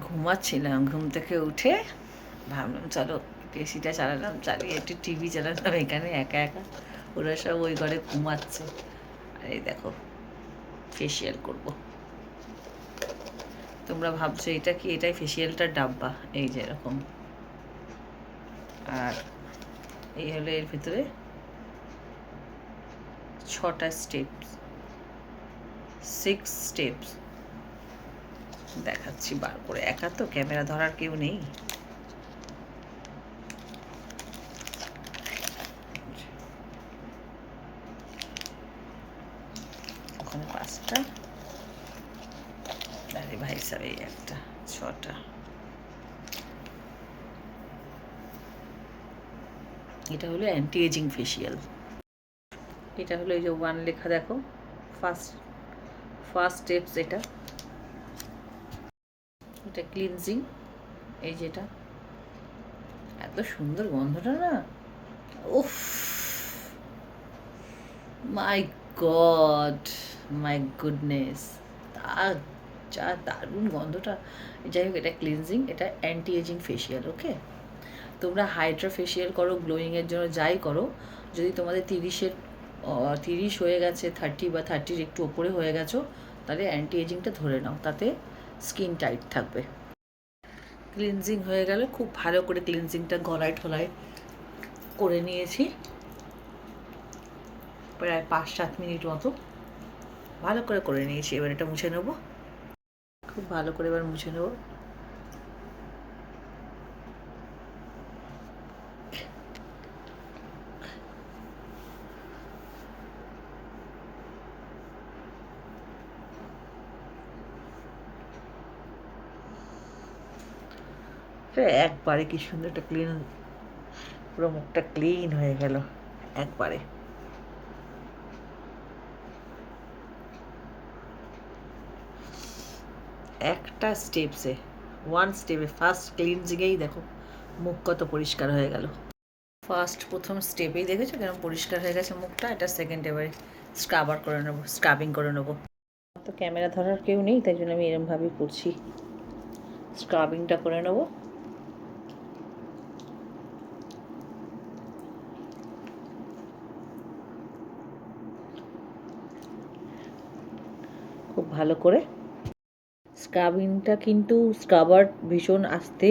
ঘুমাচ্ছিলাম, ঘুম থেকে উঠে ভাবলাম চলো এসিটা চালালাম, চালিয়ে একটু টিভি চালালাম এখানে একা একা। ওরা সব ওই ঘরে ঘুমাচ্ছে, আর এই দেখো ফেসিয়াল করব। তোমরা ভাবছো এটা কি? এটাই ফেসিয়ালটার ডাব্বা, এই যে এরকম। আর এই হলো এর ভিতরে 6টা স্টেপস, 6 স্টেপস দেখাচ্ছি বার করে। একা তো, ক্যামেরা ধরার কেউ নেই। ওখানে 5টা, আরে ভাই সাহেব এই একটা, 6টা। এটা হলো অ্যান্টি এজিং ফেসিয়াল। এটা হলো এই যে 1 লেখা দেখো, ফার্স্ট ফার্স্ট স্টেপস এটা। এটা ক্লিনজিং, এই যেটা। এত সুন্দর গন্ধটা না, উফ, মাই গড, মাই গুডনেস, তা যা দারুণ গন্ধটা। যাই হোক, এটা ক্লিনজিং, এটা অ্যান্টি এজিং ফেসিয়াল। ওকে, তোমরা হাইড্রা ফেসিয়াল করো, গ্লোয়িংয়ের জন্য যাই করো, যদি তোমাদের 30 হয়ে গেছে, 30 বা 30-র একটু ওপরে হয়ে গেছো, তাহলে অ্যান্টি এজিংটা ধরে নাও, তাতে স্কিন টাইট থাকবে। ক্লিনজিং হয়ে গেল, খুব ভালো করে ক্লিনজিংটা গলায় ঠোলায় করে নিয়েছি, প্রায় 5-7 মিনিট মতো ভালো করে করে নিয়েছি। এবার এটা মুছে নেবো, খুব ভালো করে এবার মুছে নেবো। একবারে কি সুন্দর একটা ক্লিন, পুরো মুখটা ক্লিন হয়ে গেল একবারে। একটা স্টেপসে, 1 স্টেপে, ফার্স্ট ক্লিনজিংয়েই দেখো মুখ কত পরিষ্কার হয়ে গেল। প্রথম স্টেপেই দেখেছো কেমন পরিষ্কার হয়ে গেছে মুখটা। এটা সেকেন্ড, এবারে স্ক্রাবার করে নেবো, স্ক্রাবিং করে নেবো। তো ক্যামেরা ধরার কেউ নেই, তাই জন্য আমি এরমভাবেই করছি, স্ক্রাবিংটা করে নেবো। খুব ভালো করে স্ক্রাবিংটা, কিন্তু স্ক্রাবার ভীষণ আস্তে,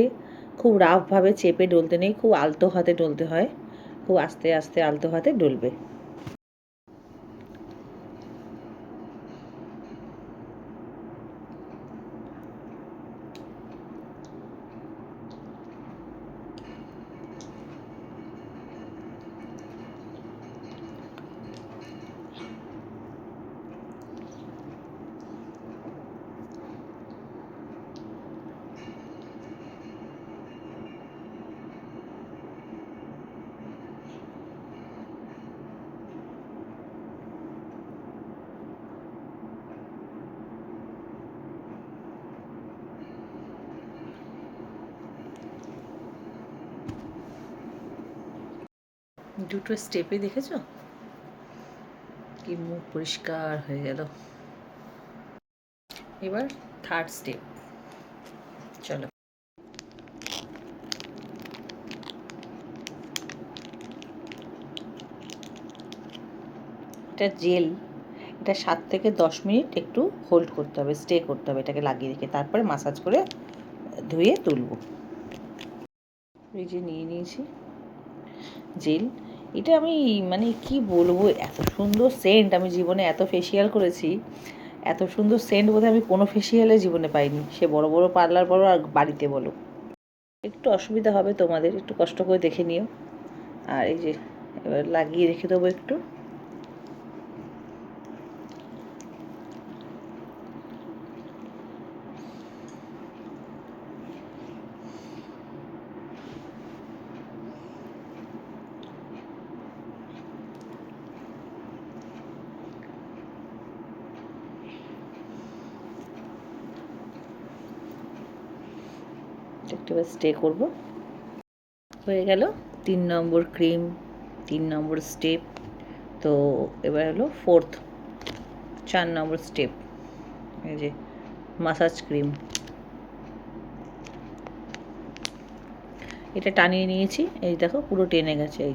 খুব রাফভাবে চেপে ডলতে নেই, খুব আলতো হাতে ডলতে হয়, খুব আস্তে আস্তে আলতো হাতে ডলবে। দুটো স্টেপে দেখেছো কি মুখ পরিষ্কার হয়ে গেল। এবার থার্ড স্টেপ, চলো। এটা জেল, এটা 7 থেকে 10 মিনিট একটু হোল্ড করতে হবে, স্টে করতে হবে, এটাকে লাগিয়ে রেখে তারপরে মাসাজ করে ধুয়ে তুলবো। এই যে নিয়ে নিয়েছি জেল। এটা আমি মানে কি বলবো, এত সুন্দর সেন্ট, আমি জীবনে এত ফেসিয়াল করেছি, এত সুন্দর সেন্ট বোধহয় আমি কোনো ফেসিয়ালে জীবনে পাইনি, সে বড় বড় পার্লার বলো আর বাড়িতে বলো। একটু অসুবিধা হবে তোমাদের, একটু কষ্ট করে দেখে নিও। আর এই যে এবার লাগিয়ে রেখে দেবো একটু। একটু স্টে করব। হয়ে গেল 3 নম্বর ক্রিম, 3 নম্বর স্টেপ। তো এবার হলো 4 নম্বর স্টেপ, এই যে মাসাজ ক্রিম। এটা টানিয়ে নিয়েছি, এই দেখো পুরো টেনে গেছে। এই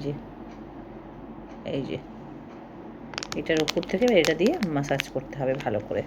যে এটার উপর থেকে এটা দিয়ে মাসাজ করতে হবে ভালো করে।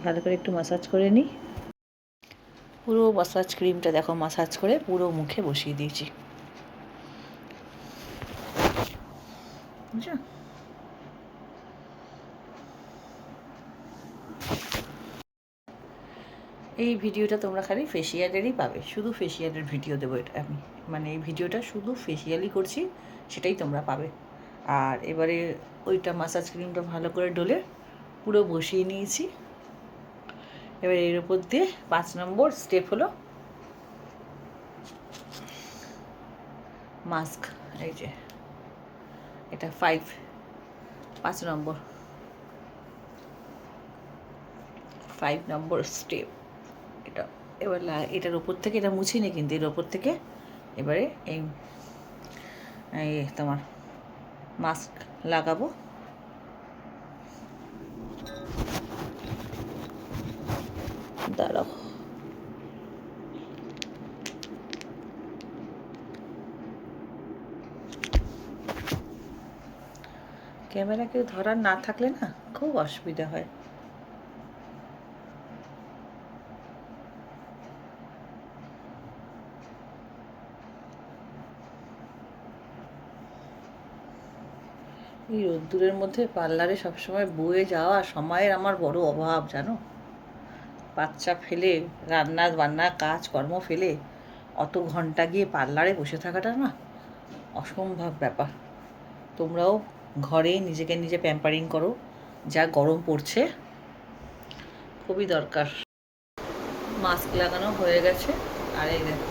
ভালো করে একটু মাসাজ করে নিই। পুরো মাসাজ ক্রিমটা দেখো মাসাজ করে পুরো মুখে বসিয়ে দিয়েছি, বুঝছো? এই ভিডিওটা তোমরা খালি ফেসিয়ালেরই পাবে, শুধু ফেসিয়ালের ভিডিও দেবো এটা আমি, মানে এই ভিডিওটা শুধু ফেসিয়ালই করছি, সেটাই তোমরা পাবে। আর এবারে ওইটা মাসাজ ক্রিমটা ভালো করে ডলে পুরো বসিয়ে নিয়েছি। এবার এর উপর দিয়ে 5 নম্বর স্টেপ হলো মাস্ক। এই যে এটা 5 নম্বর স্টেপ এটা। এবার এটার ওপর থেকে, এটা মুছিনি কিন্তু, এর ওপর থেকে এবারে এই তোমার মাস্ক লাগাবো। দাঁড়াও, ক্যামেরা কেউ ধরার না থাকলে না খুব অসুবিধা হয়। এই রোদ্দুরের মধ্যে পার্লারে সবসময় বয়ে যাওয়া সময়ের আমার বড় অভাব, জানো। বাচ্চা ফেলে, রান্না বান্না কাজকর্ম ফেলে অত ঘন্টা গিয়ে পার্লারে বসে থাকাটা না অসম্ভব ব্যাপার। তোমরাও ঘরে নিজেকে নিজে প্যাম্পারিং করো, যা গরম পড়ছে খুবই দরকার। মাস্ক লাগানো হয়ে গেছে, আর এই দেখো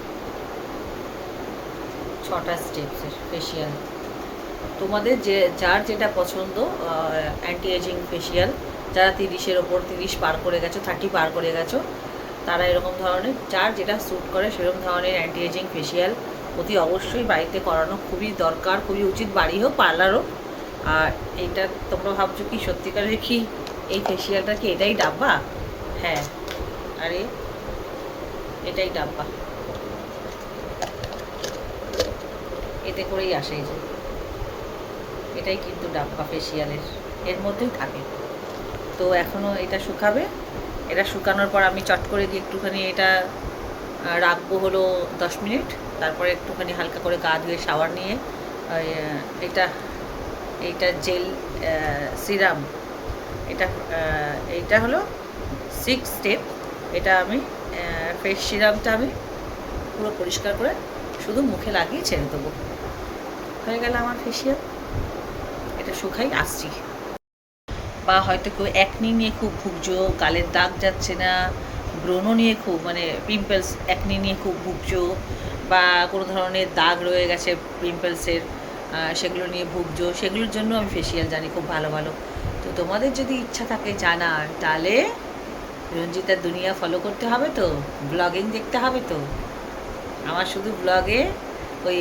6টা স্টেপসের ফেসিয়াল। তোমাদের যার যেটা পছন্দ, অ্যান্টি এজিং ফেসিয়াল, যারা 30-এর ওপর, 30 পার করে গেছো, 30 পার করে গেছো, তারা এরকম ধরনের, যার যেটা স্যুট করে সেরকম ধরনের অ্যান্টি এজিং ফেসিয়াল অতি অবশ্যই বাড়িতে করানো খুবই দরকার, খুবই উচিত, বাড়ি হোক পার্লার হোক। আর এইটা তোমরা ভাবছো কি সত্যিকারের কি এই ফেসিয়ালটা কি এটাই ডাব্বা? হ্যাঁ, আরে এটাই ডাব্বা, এতে করেই আসে। এই যে এটাই কিন্তু ডাব্বা ফেসিয়ালের, এর মধ্যেই থাকে। তো এখনও এটা শুকাবে, এটা শুকানোর পর আমি চট করে দিয়ে একটুখানি এটা রাখবো হলো 10 মিনিট। তারপরে একটুখানি হালকা করে গা ধুয়ে শাওয়ার নিয়ে এইটা জেল সিরাম, এইটা হলো 6 স্টেপ। এটা আমি ফেস সিরামটা আমি পুরো পরিষ্কার করে শুধু মুখে লাগিয়ে ছেড়ে দেবো। হয়ে গেল আমার ফেসিয়াল। এটা শুকাই আসছি। বা হয়তো কেউ অ্যাকনি নিয়ে খুব ভুগছো, গালের দাগ যাচ্ছে না, ব্রণ নিয়ে খুব মানে পিম্পলস অ্যাকনি নিয়ে খুব ভুগছো, বা কোনো ধরনের দাগ রয়ে গেছে পিম্পলসের, সেগুলো নিয়ে ভুগছো, সেগুলোর জন্য আমি ফেসিয়াল জানি খুব ভালো ভালো। তো তোমাদের যদি ইচ্ছা থাকে জানার, তাহলে রঞ্জিতার দুনিয়া ফলো করতে হবে, তো ব্লগিং দেখতে হবে। তো আমার শুধু ব্লগে ওই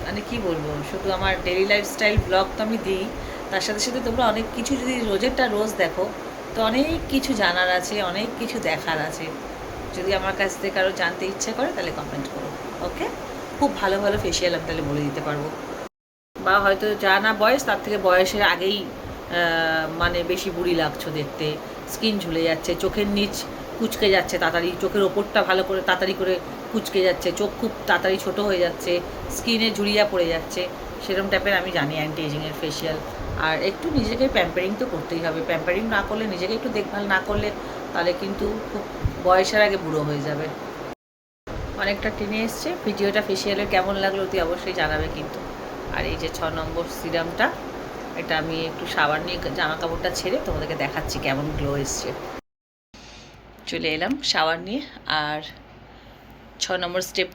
মানে কী বলবো, শুধু আমার ডেইলি লাইফস্টাইল ব্লগ তো আমি দিই, তার সাথে সাথে তোমরা অনেক কিছু যদি রোজেরটা রোজ দেখো, তো অনেক কিছু জানার আছে, অনেক কিছু দেখার আছে। যদি আমার কাছ থেকে কারো জানতে ইচ্ছে করে তাহলে কমেন্ট করো। ওকে, খুব ভালো ভালো ফেসিয়াল আমি তাহলে বলে দিতে পারবো। বা হয়তো যা না বয়স, তার থেকে বয়সের আগেই মানে বেশি বুড়ি লাগছো দেখতে, স্কিন ঝুলে যাচ্ছে, চোখের নিচ কুচকে যাচ্ছে তাড়াতাড়ি, চোখের ওপরটা ভালো করে তাড়াতাড়ি করে কুচকে যাচ্ছে, চোখ খুব তাড়াতাড়ি ছোটো হয়ে যাচ্ছে, স্কিনে ঝুড়িয়া পড়ে যাচ্ছে, সেরকম টাইপের আমি জানি অ্যান্টি এজিংয়ের ফেসিয়াল। আর একটু নিজেকে প্যাম্পারিং তো করতেই হবে। প্যাম্পারিং না করলে, নিজেকে একটু দেখভাল না করলে, তাহলে কিন্তু খুব বয়সের আগে বুড়ো হয়ে যাবে। অনেকটা টেনে এসছে। ভিডিওটা ফেসিয়ালের কেমন লাগলো অতি অবশ্যই জানাবে কিন্তু। আর এই যে 6 নম্বর সিরামটা, এটা আমি একটু সাবান নিয়ে জামা কাপড়টা ছেড়ে তোমাদেরকে দেখাচ্ছি কেমন গ্লো এসছে। চলে এলাম সাবান নিয়ে, আর 6 নম্বর স্টেপ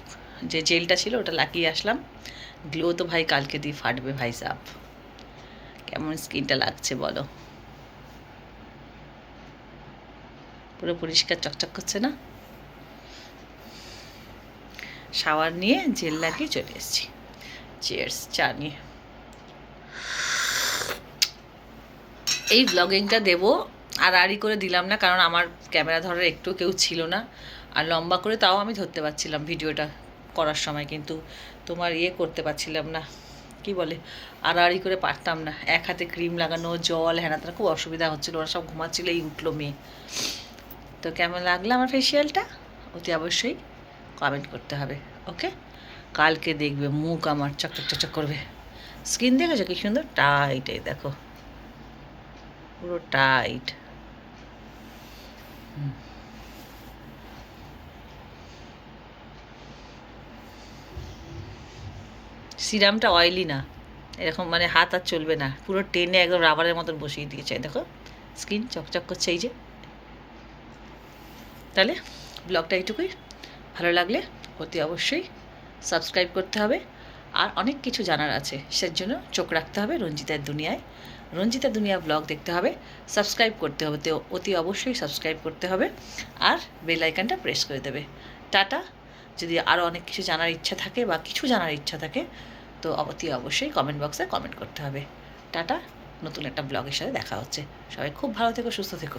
যে জেলটা ছিল ওটা লাগিয়ে আসলাম। গ্লো তো ভাই কালকে দিয়ে ফাটবে ভাই সাপ। কেমন স্কিনটা লাগছে বলো, পুরো পরিষ্কার চকচক করছে না? শাওয়ার নিয়ে জেল লাগিয়ে চলে এসেছি। চিয়ার্স চা নিয়ে। এই ব্লগিংটা দেবো আড়াআড়ি করে দিলাম না, কারণ আমার ক্যামেরা ধরার একটু কেউ ছিল না, আর লম্বা করে তাও আমি ধরতে পারছিলাম ভিডিওটা করার সময়, কিন্তু তোমার করতে পারছিলাম না, কি বলে, আড়াআড়ি করে পারতাম না। এক হাতে ক্রিম লাগানো, জল হেনাতার খুব অসুবিধা হচ্ছিলো, ওরা সব ঘুমাচ্ছিল, এই উঠলো মেয়ে। তো কেমন লাগলো আমার ফেসিয়ালটা অতি অবশ্যই কমেন্ট করতে হবে। ওকে, কালকে দেখবে মুখ আমার চকচক চকচক করবে। স্কিন দেখেছো কি সুন্দর টাইট, এই দেখো পুরো টাইট। সিরামটা অয়েলি না, এরকম মানে হাত আর চলবে না, পুরো টেনে একদম রাবারের মতন বসিয়ে দিয়েছে। দেখো স্কিন চকচক করছে এই যে। তাহলে ব্লগটা এইটুকুই। ভালো লাগলে অতি অবশ্যই সাবস্ক্রাইব করতে হবে, আর অনেক কিছু জানার আছে, সেজন্য চোখ রাখতে হবে রঞ্জিতার দুনিয়ায়। রঞ্জিতা দুনিয়া ব্লগ দেখতে হবে, সাবস্ক্রাইব করতে হবে, তো অতি অবশ্যই সাবস্ক্রাইব করতে হবে, আর বেল আইকনটা প্রেস করে দেবে। টাটা। যদি আরও অনেক কিছু জানার ইচ্ছা থাকে বা কিছু জানার ইচ্ছা থাকে, তো অতি অবশ্যই কমেন্ট বক্সে কমেন্ট করতে হবে। টাটা। নতুন একটা ব্লগের সাথে দেখা হচ্ছে। সবাই খুব ভালো থেকো, সুস্থ থেকো।